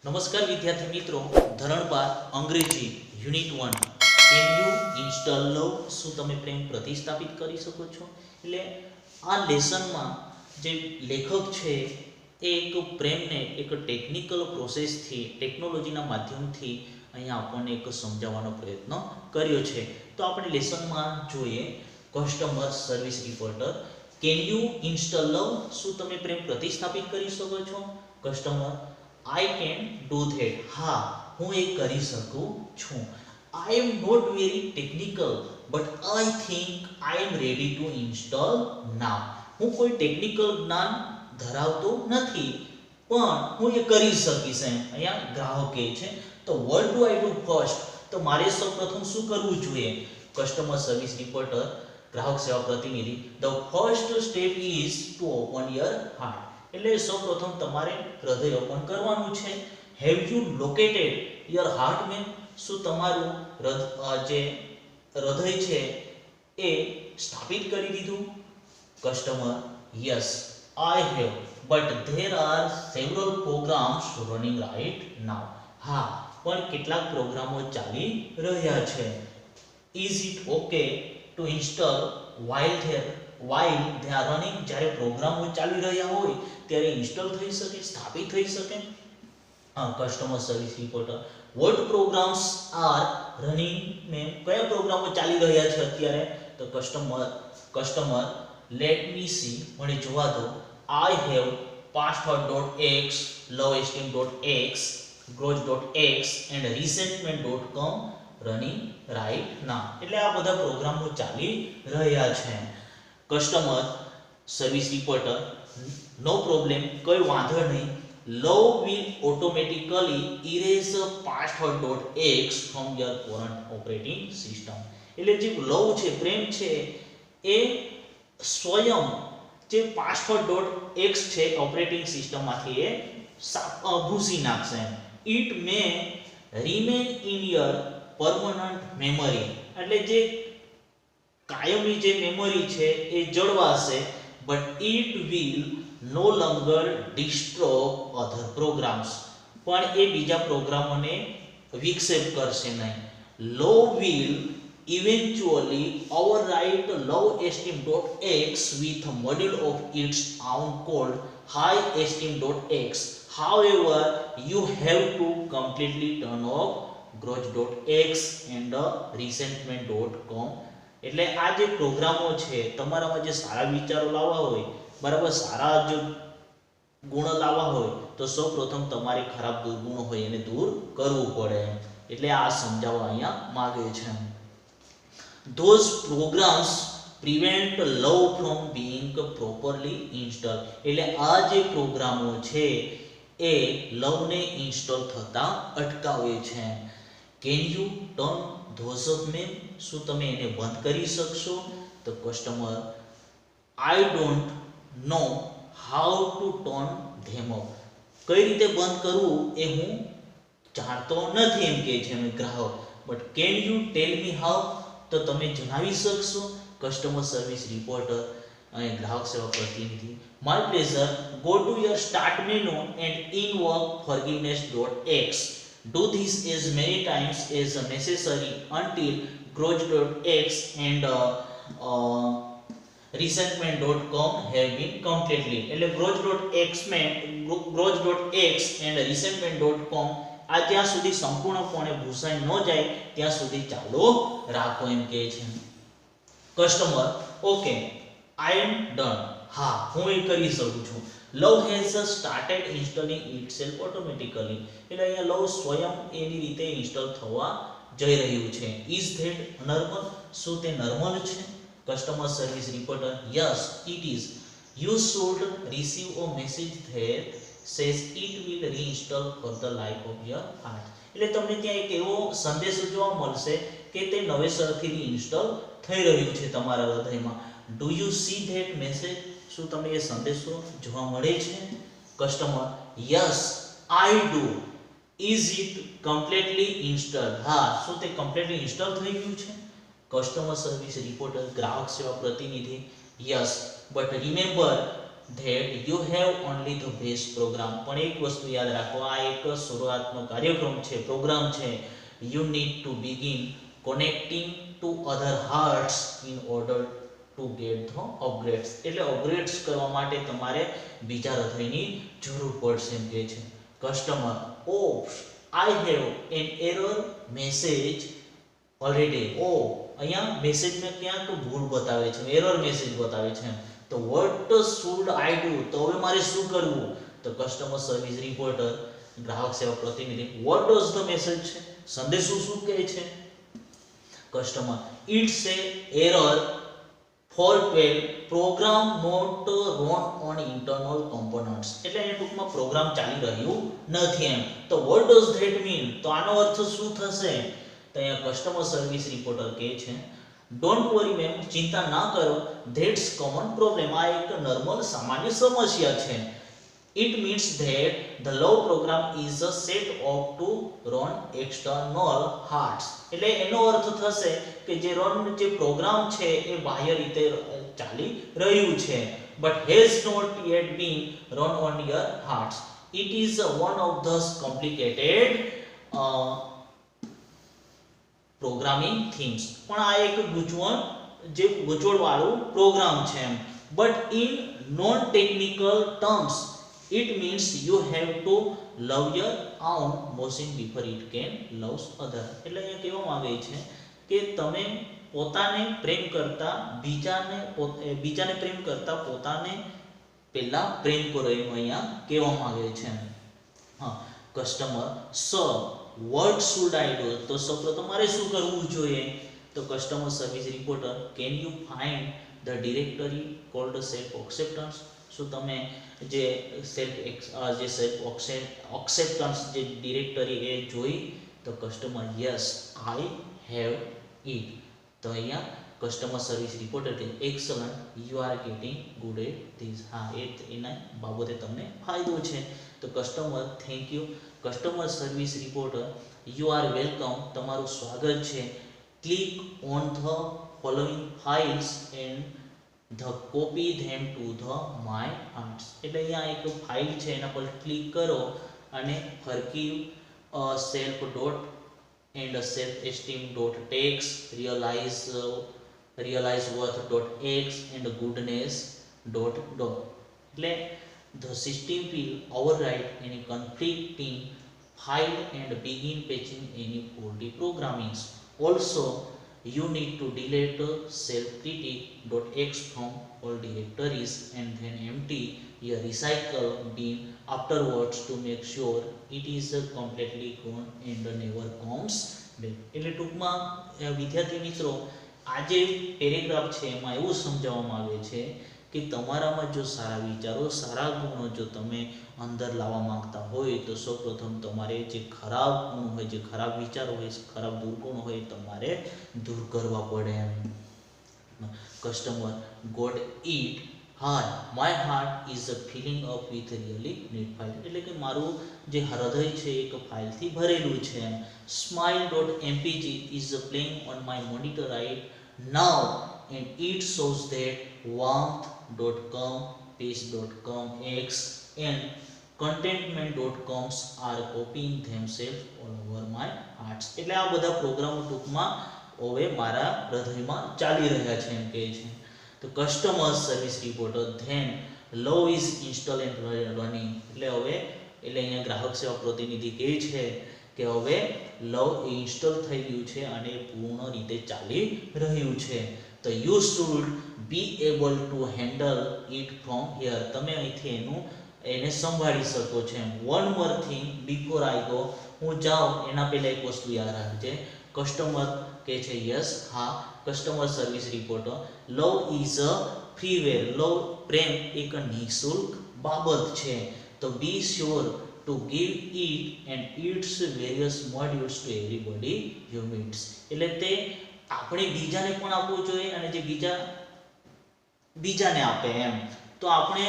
નમસ્કાર વિદ્યાર્થી મિત્રો, ધોરણ 12 અંગ્રેજી unit 1 can you install love શું તમે પ્રેમ પ્રતિસ્થાપિત કરી શકો છો। એટલે આ લેસનમાં જે લેખક છે એ એક પ્રેમને એક ટેકનિકલ પ્રોસેસથી ટેકનોલોજીના માધ્યમથી અહીંયા આપણને એક સમજાવવાનો પ્રયત્ન કર્યો છે। તો આપણે લેસનમાં જોઈએ customer service reporter can you install love શું તમે પ્રેમ પ્રતિસ્થાપિત કરી શકો છો। Customer I can do that. हाँ, હું એ કરી શકું છું। I am not very technical, but I think I am ready to install now. હું કોઈ ટેકનિકલ જ્ઞાન ધરાવતો નથી, પણ હું એ કરી શકીશ એમ અહીંયા ગ્રાહક કહે છે। તો what do I do first? તો મારે સૌપ્રથમ શું કરવું જોઈએ? કસ્ટમર સર્વિસ રિપોર્ટર ગ્રાહક સેવા પ્રતિનિધિ the first step is to open your heart. એટલે સૌપ્રથમ તમારે હૃદય ઓપન કરવાનું છે। Have you located your heart man શું તમારું જે હૃદય છે એ સ્થાપિત કરી દીધું? Customer yes I have but there are several programs running right now. હા, પણ કેટલાક પ્રોગ્રામો ચાલી રહ્યા છે। Is it okay to install while they are running? જ્યારે પ્રોગ્રામો ચાલી રહ્યા હોય ત્યારે ઇન્સ્ટોલ થઈ શકે, સ્થાપિત થઈ શકે। Customer service reporter what programs are running ma'am કયા પ્રોગ્રામો ચાલી રહ્યા છે અત્યારે? તો કસ્ટમર લેટ મી સી મને જોવા દો। I have password.x loveesteem.x growth.x and resentment.com running right now. એટલે આ બધા પ્રોગ્રામો ચાલી રહ્યા છે। Customer service reporter no problem કોઈ વાંધો નહીં love will automatically erase password.x from your current operating system. એટલે જે લવ છે, પ્રેમ છે, એ સ્વયં જે password.x છે ઓપરેટિંગ સિસ્ટમમાંથી એ ભૂસી નાખશે। It may remain in your permanent memory એટલે જે કાયમી જે મેમરી છે એ જળવાશે but it will no longer disturb other programs પણ એ બીજા પ્રોગ્રામોને વિક્ષેપ કરશે નહીં। Love will eventually overwrite loveesteem.x with a module of its own called highesteem.x. However, you have to completely turn off growth.x and resentment.com. એટલે આ જે પ્રોગ્રામો છે તમારામાં જે સારા વિચારો લાવવા હોય, બરાબર, સારા જો ગુણ લાવવા હોય તો સૌપ્રથમ તમારે ખરાબ દુર્ગુણો હોય એને દૂર કરવું પડે। એટલે આ સમજાવવા અહીંયા માંગે છે। Those programs prevent love from being properly installed. એટલે આ જે પ્રોગ્રામો છે એ લવને ઇન્સ્ટોલ થતા અટકાવે છે। Can you turn those off ma'am શું તમે એને બંધ કરી શકશો? તો customer I don't know how to turn them off. કઈ રીતે બંધ કરવું એ હું જાણતો નથી એમ કહે છે ગ્રાહક। But can you tell me how તો તમે જણાવી શકશો? કસ્ટમર સર્વિસ રિપોર્ટર અને ગ્રાહક સેવા પ્રતિનિધિ my pleasure go to your start menu and invoke forgiveness.x. Do this as many times as necessary until growth.x and resentment.com have been completely. એટલે growth.x and resentment.com આ ત્યાં સુધી સંપૂર્ણપણે ભૂસાઈ ન જાય ત્યાં સુધી ચાલુ રાખો એમ કહે છે। Customer okay I am done હા હું એ કરી શકું છું। Love has started installing itself automatically એટલે અહીંયા લવ સ્વયં એની રીતે ઇન્સ્ટોલ થવા જઈ રહ્યું છે। ઇઝ ધેટ નોર્મલ શું તે નોર્મલ છે? Customer service reporter yes it is you should receive a message that says it will reinstall for the life of your heart. એટલે તમને ત્યાં એક એવો સંદેશો જોવા મળશે કે તે નવેસરથી રીઇન્સ્ટોલ થઈ રહ્યું છે તમારા હૃદયમાં। Do you C that message શું તમને એ સંદેશો જોવા મળે છે? Customer yes I do is it completely install હા શું તે કમ્પ્લીટલી ઇન્સ્ટોલ થઈ ગયું છે? કસ્ટમર સર્વિસ રિપોર્ટર ગ્રાહક સેવા પ્રતિનિધિ yes but remember that you have only the base program. પણ એક વસ્તુ યાદ રાખો, આ એક શરૂઆતનો કાર્યક્રમ છે, પ્રોગ્રામ છે. You need to begin connecting to other hearts in order to get the upgrades. એટલે અપગ્રેડ્સ કરવા માટે તમારે બીજા હૃદયની જરૂર પડશે એમ કહે છે. Customer, ops, I have an error message already. ઓ અહીંયા મેસેજમાં ક્યાંક ભૂલ બતાવે છે, એરર મેસેજ બતાવે છે. તો what should I do? તો હવે મારે શું કરવું? તો કસ્ટમર સર્વિસ રિપોર્ટર, ગ્રાહક સેવા પ્રતિનિધિ, what does the message છે, સંદેશો શું કહે છે? Customer, it's a error fault 12 program not run on internal components. એટલે એ ટૂંકમાં પ્રોગ્રામ ચાલી રહ્યું નથી એમ. તો what does that mean? તો આનો અર્થ શું થશે? તો અહીંયા કસ્ટમર સર્વિસ રિપોર્ટર કહે છે, ડોન્ટ વરી મેમ, ચિંતા ના કરો, ધેટ્સ કોમન પ્રોબ્લેમ. આ એક નોર્મલ સામાન્ય સમસ્યા છે. It means that the love program is a set of to run external hearts. એટલે એનો અર્થ થશે કે જે પ્રોગ્રામ છે એ બાહ્ય રીતે ચાલી રહ્યું છે, but has not yet been run on your hearts. It is one of the complicated programming themes. પણ આ એક ગૂંચવણવાળું પ્રોગ્રામ છે એમ. But in non technical terms it means you have to love your own machine before it can love other. એટલે અહીંયા કહેવા માંગે છે કે તમે પોતાને પ્રેમ કરતા બીજાને પ્રેમ કરતા પોતાને પહેલા પ્રેમ કરો, એમ અહીંયા કહેવા માંગે છે. હા, customer, sir what should I do? તો સૌપ્રથમ મારે શું કરવું જોઈએ? તો customer service reporter, can you find the directory called self acceptance? શું તમે જે સેલ્ફ એક્સેપ્ટન્સ જે ડિરેક્ટરી એ જોઈ? તો customer, yes I have it. તો અહીંયા કસ્ટમર સર્વિસ રિપોર્ટર કે excellent, you are getting good at this. હા, એના બાબતે તમને ફાયદો છે. તો customer, thank you. Customer service reporter, you are welcome, તમારું સ્વાગત છે. Click on the following files and the copy them to the my hearts. એટલે અહીંયા એક ફાઇલ છે, એના પર ક્લિક કરો અને હરકી self dot and self esteem dot text, realise worth dot x and goodness dot dot. એટલે the system will override any conflicting file and begin patching any faulty programmings. Also you need to delete self-critic.x from all directories and then empty your recycle bin afterwards to make sure it is completely gone and never comes back. એટલે ટૂંકમાં વિદ્યાર્થી મિત્રો, આ જે paragraph છે એમાં એવું સમજાવવામાં આવે છે કે તમારામાં જો સારા વિચારો, સારા ગુણો જો તમે અંદર લાવવા માંગતા હોય તો સૌપ્રથમ તમારે જે ખરાબ ગુણ હોય, જે ખરાબ વિચારો હોય, ખરાબ દુર્ગુણ હોય, તમારે દૂર કરવા પડે એમ. Customer, god it heart, my heart is filling up with really neat file. એટલે કે મારું જે હૃદય છે એક ફાઇલથી ભરેલું છે. Smile dot MPG is playing on my monitor right now and it shows that warmth.com, peace.com, X and contentment.coms are copying themselves all over my hearts. એટલે આ બધા પ્રોગ્રામો ટૂંકમાં હવે મારા હૃદયમાં ચાલી રહ્યા છે એમ કહે છે. તો customer service reporter, then love is install and running. એટલે અહીંયા ગ્રાહક સેવા પ્રતિનિધિ કહે છે કે હવે લવ ઇન્સ્ટોલ થઈ ગયું છે અને પૂર્ણ રીતે ચાલી રહ્યું છે. તો you should be able to handle it from here. તમે અહીંથી એને સંભાળી શકો છો એમ. One more thing before I go, હું જાઉં એના પહેલાં એક વસ્તુ યાદ રાખજે. કસ્ટમર કહે છે યસ, હા. Customer service reporter, love is a freeware. Love, પ્રેમ એક નિઃશુલ્ક બાબત છે. તો be sure to give it and its various modules to everybody you meet. એટલે તે આપણે બીજાને પણ આપવું જોઈએ અને જે બીજાને આપે એમ. તો આપણે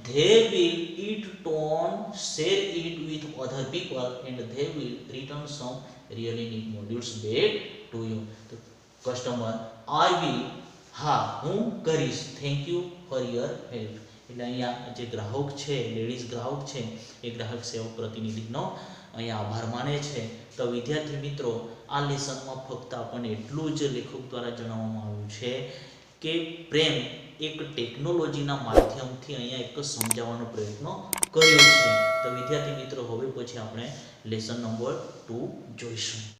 they will eat on share it with other people and they will return some really neat modules back to you. તો કસ્ટમર, I will, હા હું કરીશ, thank you for your help. એટલે અહીંયા જે ગ્રાહક છે, લેડીઝ ગ્રાહક છે, એ ગ્રાહક સેવક પ્રતિનિધિનો અહીંયા આભાર માને છે. તો વિદ્યાર્થી મિત્રો, આ લેસનમાં ફક્ત આપણને એટલું જ લેખક દ્વારા જણાવવામાં આવ્યું છે કે પ્રેમ એક ટેકનોલોજીના માધ્યમથી અહીંયા એક સમજાવવાનો પ્રયત્ન કર્યો છે. તો વિદ્યાર્થી મિત્રો, હવે પછી આપણે લેસન નંબર 2 જોઈશું.